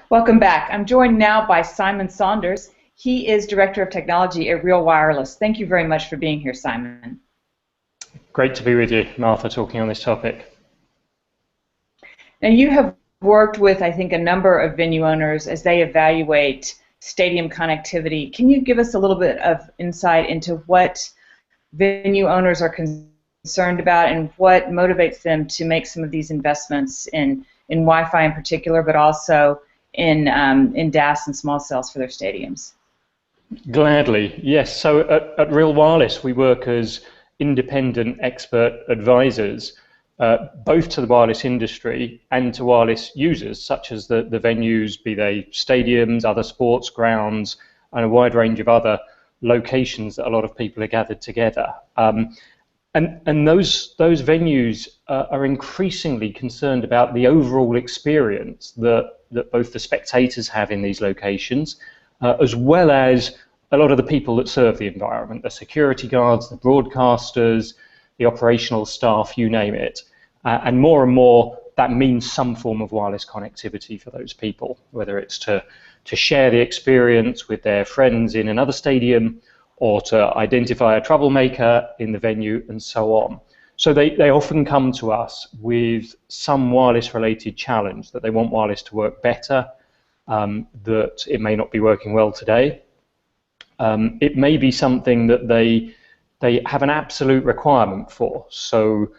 Welcome back. I'm joined now by Simon Saunders. He is Director of Technology at Real Wireless. Thank you very much for being here, Simon. Great to be with you, Martha, talking on this topic. Now, you have worked with, I think, a number of venue owners as they evaluate stadium connectivity. Can you give us a little bit of insight into what venue owners are concerned about and what motivates them to make some of these investments in Wi-Fi in particular, but also in DAS and small cells for their stadiums? Gladly, yes. So at Real Wireless, we work as independent expert advisors, both to the wireless industry and to wireless users, such as the venues, be they stadiums, other sports grounds, and a wide range of other locations that a lot of people are gathered together. And those venues are increasingly concerned about the overall experience that both the spectators have in these locations, as well as a lot of the people that serve the environment, the security guards, the broadcasters, the operational staff, you name it. And more, that means some form of wireless connectivity for those people, whether it's to share the experience with their friends in another stadium, or to identify a troublemaker in the venue, and so on. So they often come to us with some wireless-related challenge, that they want wireless to work better, that it may not be working well today. It may be something that they have an absolute requirement for. So,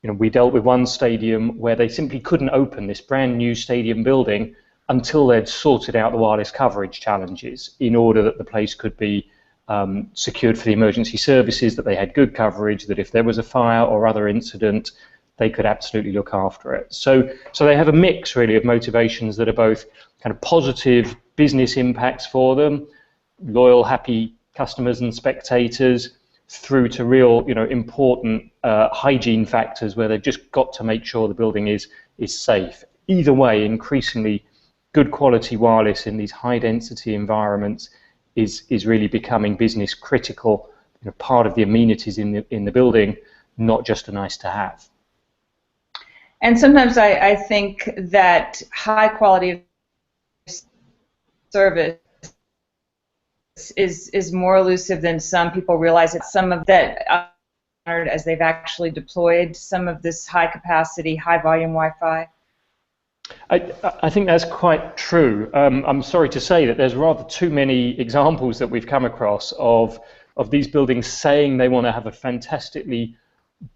we dealt with one stadium where they simply couldn't open this brand new stadium building until they'd sorted out the wireless coverage challenges in order that the place could be secured for the emergency services, that they had good coverage, that if there was a fire or other incident, they could absolutely look after it. So they have a mix really of motivations that are both kind of positive business impacts for them, loyal, happy customers and spectators, through to real, important hygiene factors where they've just got to make sure the building is safe. Either way, increasingly good quality wireless in these high density environments is really becoming business critical, part of the amenities in the building, not just a nice to have. And sometimes I think that high quality of service is more elusive than some people realize. It's some of that as they've actually deployed some of this high capacity, high volume Wi-Fi. I think that's quite true. I'm sorry to say that there's rather too many examples that we've come across of these buildings saying they want to have a fantastically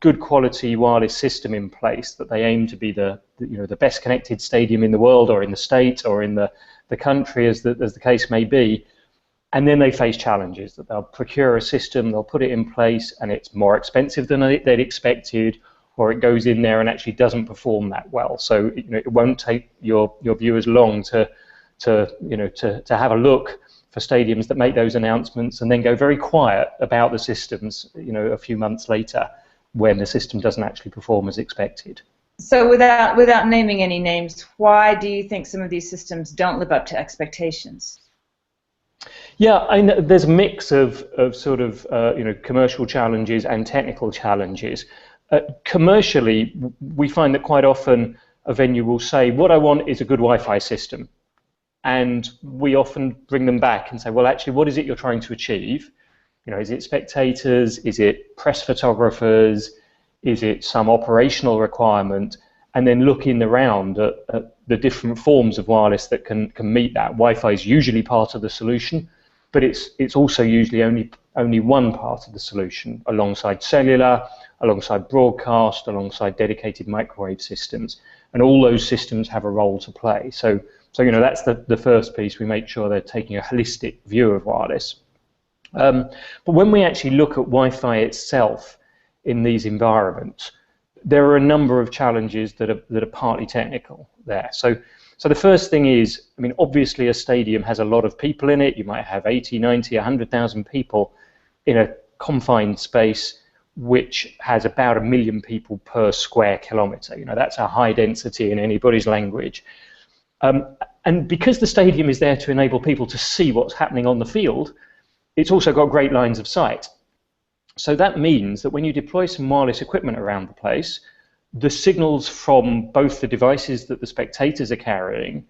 good quality wireless system in place, that they aim to be the best connected stadium in the world, or in the state, or in the country, as the case may be. And then they face challenges, that they'll procure a system, they'll put it in place, and it's more expensive than they'd expected, or it goes in there and actually doesn't perform that well. So it won't take your viewers long to have a look for stadiums that make those announcements and then go very quiet about the systems, a few months later, when the system doesn't actually perform as expected. So without naming any names, why do you think some of these systems don't live up to expectations? Yeah, there's a mix of sort of commercial challenges and technical challenges. Commercially, we find that quite often a venue will say, what I want is a good Wi-Fi system. And we often bring them back and say, well, actually, what is it you're trying to achieve? Is it spectators? Is it press photographers? Is it some operational requirement? And then looking around at the different forms of wireless that can meet that. Wi-Fi is usually part of the solution, but it's also usually only one part of the solution, alongside cellular, alongside broadcast, alongside dedicated microwave systems, and all those systems have a role to play. So that's the first piece. We make sure they're taking a holistic view of wireless. But when we actually look at Wi-Fi itself in these environments, there are a number of challenges that are partly technical there. So the first thing is, obviously a stadium has a lot of people in it. You might have 80, 90, 100,000 people in a confined space which has about 1 million people per square kilometre. That's a high density in anybody's language. And because the stadium is there to enable people to see what's happening on the field, it's also got great lines of sight. So that means that when you deploy some wireless equipment around the place, the signals from both the devices that the spectators are carrying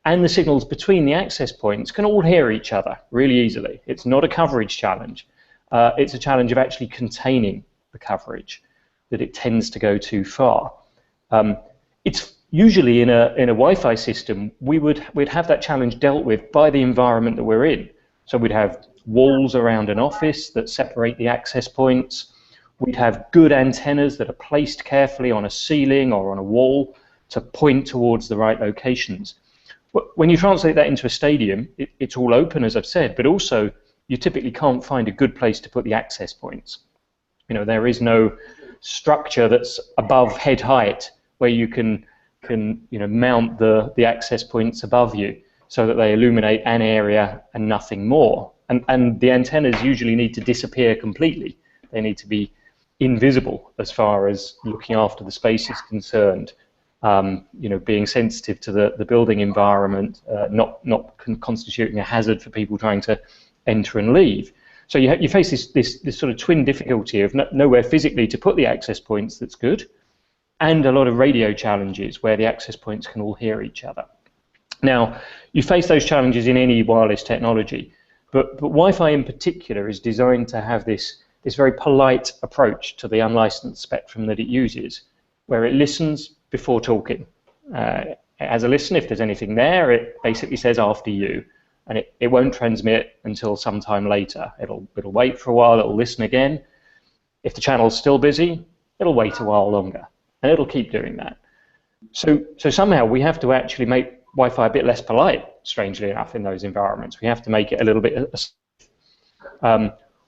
and the signals between the access points can all hear each other really easily. It's not a coverage challenge. It's a challenge of actually containing the coverage, that it tends to go too far. It's usually in a Wi-Fi system, we'd have that challenge dealt with by the environment that we're in. So we'd have walls around an office that separate the access points. We'd have good antennas that are placed carefully on a ceiling or on a wall to point towards the right locations. When you translate that into a stadium, it's all open, as I've said, but also you typically can't find a good place to put the access points. You know, there is no structure that's above head height where you can mount the access points above you so that they illuminate an area and nothing more. And the antennas usually need to disappear completely. They need to be invisible as far as looking after the space is concerned. Being sensitive to the building environment, not constituting a hazard for people trying to enter and leave. So you face this sort of twin difficulty of nowhere physically to put the access points that's good, and a lot of radio challenges where the access points can all hear each other. Now, you face those challenges in any wireless technology, but Wi-Fi in particular is designed to have this very polite approach to the unlicensed spectrum that it uses, where it listens before talking. As a listen, if there's anything there, it basically says after you, and it won't transmit until sometime later. It'll wait for a while, it'll listen again. If the channel's still busy, it'll wait a while longer, and it'll keep doing that. So somehow we have to actually make Wi-Fi a bit less polite, strangely enough, in those environments. We have to make it a little bit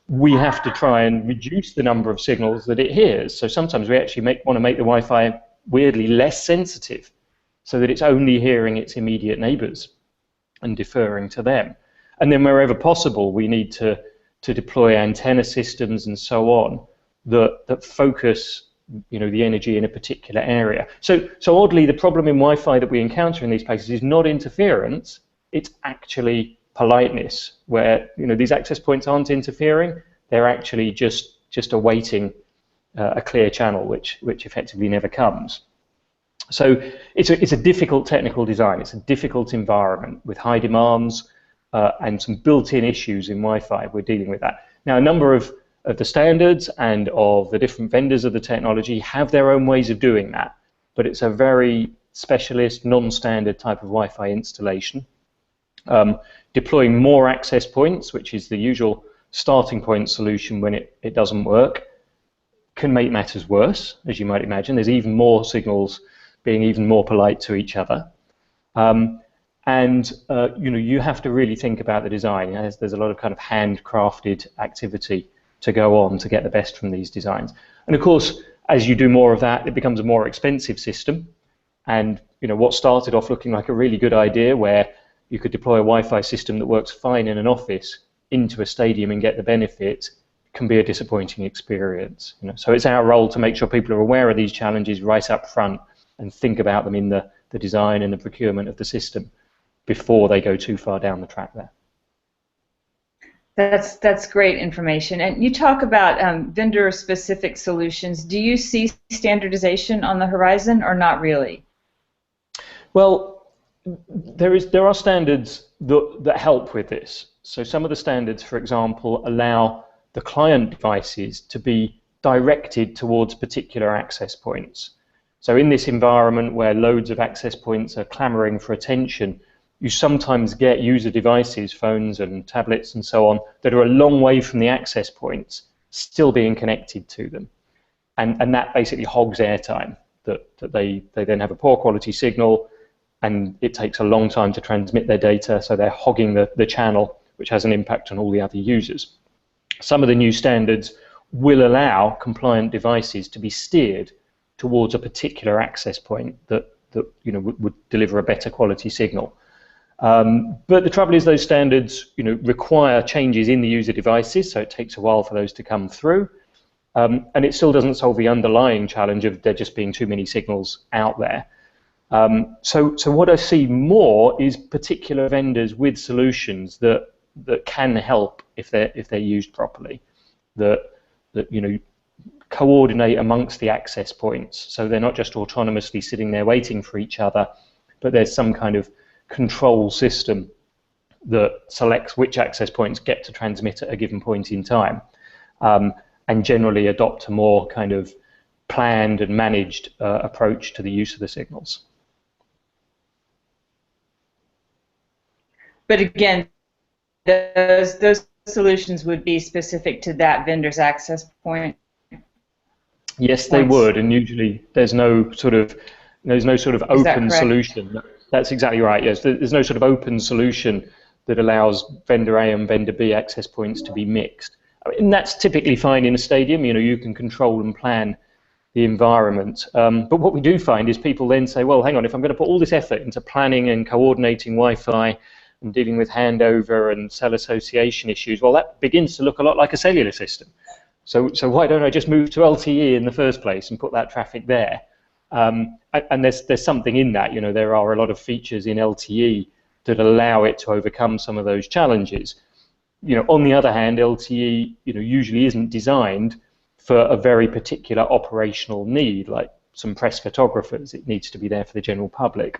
we have to try and reduce the number of signals that it hears. So sometimes we actually want to make the Wi-Fi weirdly less sensitive so that it's only hearing its immediate neighbors and deferring to them. And then wherever possible, we need to deploy antenna systems and so on that focus the energy in a particular area. So oddly, the problem in Wi-Fi that we encounter in these places is not interference, it's actually politeness, where these access points aren't interfering, they're actually just awaiting a clear channel, which effectively never comes. So it's a difficult technical design. It's a difficult environment with high demands and some built-in issues in Wi-Fi. We're dealing with that. Now, a number of the standards and of the different vendors of the technology have their own ways of doing that, but it's a very specialist, non-standard type of Wi-Fi installation. Deploying more access points, which is the usual starting point solution when it doesn't work, can make matters worse, as you might imagine. There's even more signals being even more polite to each other. You have to really think about the design. There's a lot of kind of handcrafted activity to go on to get the best from these designs. And of course, as you do more of that, it becomes a more expensive system. And what started off looking like a really good idea, where you could deploy a Wi-Fi system that works fine in an office into a stadium and get the benefit, can be a disappointing experience. So it's our role to make sure people are aware of these challenges right up front and think about them in the design and the procurement of the system before they go too far down the track there. That's great information. And you talk about vendor-specific solutions. Do you see standardization on the horizon, or not really? Well, there are standards that help with this. So some of the standards, for example, allow the client devices to be directed towards particular access points. So in this environment where loads of access points are clamoring for attention, you sometimes get user devices, phones and tablets and so on, that are a long way from the access points, still being connected to them. And that basically hogs airtime, that they then have a poor quality signal, and it takes a long time to transmit their data, so they're hogging the channel, which has an impact on all the other users. Some of the new standards will allow compliant devices to be steered towards a particular access point that would deliver a better quality signal. But the trouble is, those standards require changes in the user devices, so it takes a while for those to come through. And it still doesn't solve the underlying challenge of there just being too many signals out there. So what I see more is particular vendors with solutions that can help if they're used properly, that coordinate amongst the access points, so they're not just autonomously sitting there waiting for each other, but there's some kind of control system that selects which access points get to transmit at a given point in time, and generally adopt a more kind of planned and managed approach to the use of the signals. But again, those solutions would be specific to that vendor's access point. Yes, they would, and usually there's no sort of open solution. That's exactly right. Yes, there's no sort of open solution that allows vendor A and vendor B access points to be mixed. I mean, that's typically fine in a stadium. You know, you can control and plan the environment. But what we do find is people then say, well, hang on, if I'm going to put all this effort into planning and coordinating Wi-Fi and dealing with handover and cell association issues, well, that begins to look a lot like a cellular system. So why don't I just move to LTE in the first place and put that traffic there? And there's something in that. You know, there are a lot of features in LTE that allow it to overcome some of those challenges. You know, on the other hand, LTE, you know, usually isn't designed for a very particular operational need, like some press photographers. It needs to be there for the general public.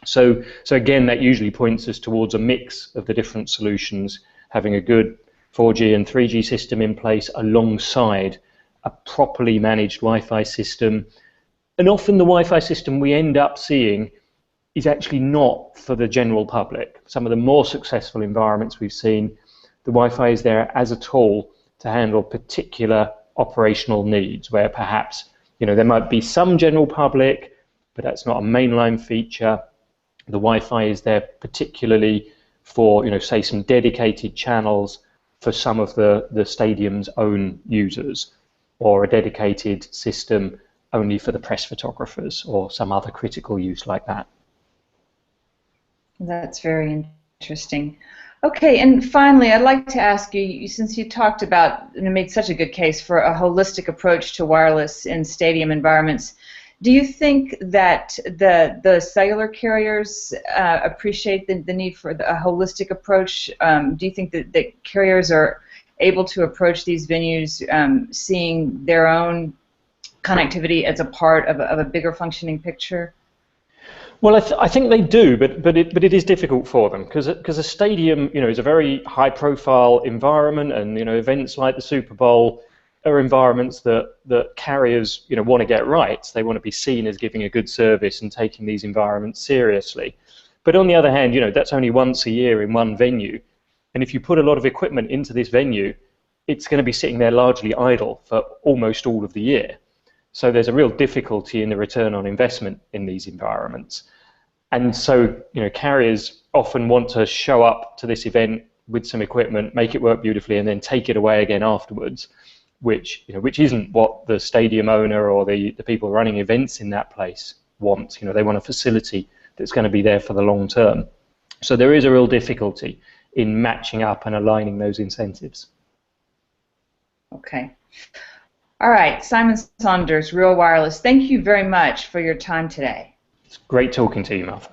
So again, that usually points us towards a mix of the different solutions, having a good 4G and 3G system in place alongside a properly managed Wi-Fi system. And often the Wi-Fi system we end up seeing is actually not for the general public. Some of the more successful environments we've seen, the Wi-Fi is there as a tool to handle particular operational needs, where perhaps, you know, there might be some general public, but that's not a mainline feature. The Wi-Fi is there particularly for, you know, say some dedicated channels for some of the stadium's own users, or a dedicated system only for the press photographers, or some other critical use like that. That's very interesting. Okay, and finally, I'd like to ask you, since you talked about and made such a good case for a holistic approach to wireless in stadium environments, do you think that the cellular carriers appreciate the need for a holistic approach? Do you think that carriers are able to approach these venues seeing their own connectivity as a part of a bigger functioning picture? Well, I think they do, but it is difficult for them because a stadium, you know, is a very high-profile environment, and, you know, events like the Super Bowl are environments that carriers, you know, want to get right. They want to be seen as giving a good service and taking these environments seriously. But on the other hand, you know, that's only once a year in one venue, and if you put a lot of equipment into this venue, it's going to be sitting there largely idle for almost all of the year. So there's a real difficulty in the return on investment in these environments. And so, you know, carriers often want to show up to this event with some equipment, make it work beautifully, and then take it away again afterwards, which isn't what the stadium owner or the people running events in that place want. You know, they want a facility that's going to be there for the long term. So there is a real difficulty in matching up and aligning those incentives. Okay. All right, Simon Saunders, Real Wireless, thank you very much for your time today. It's great talking to you, Martha.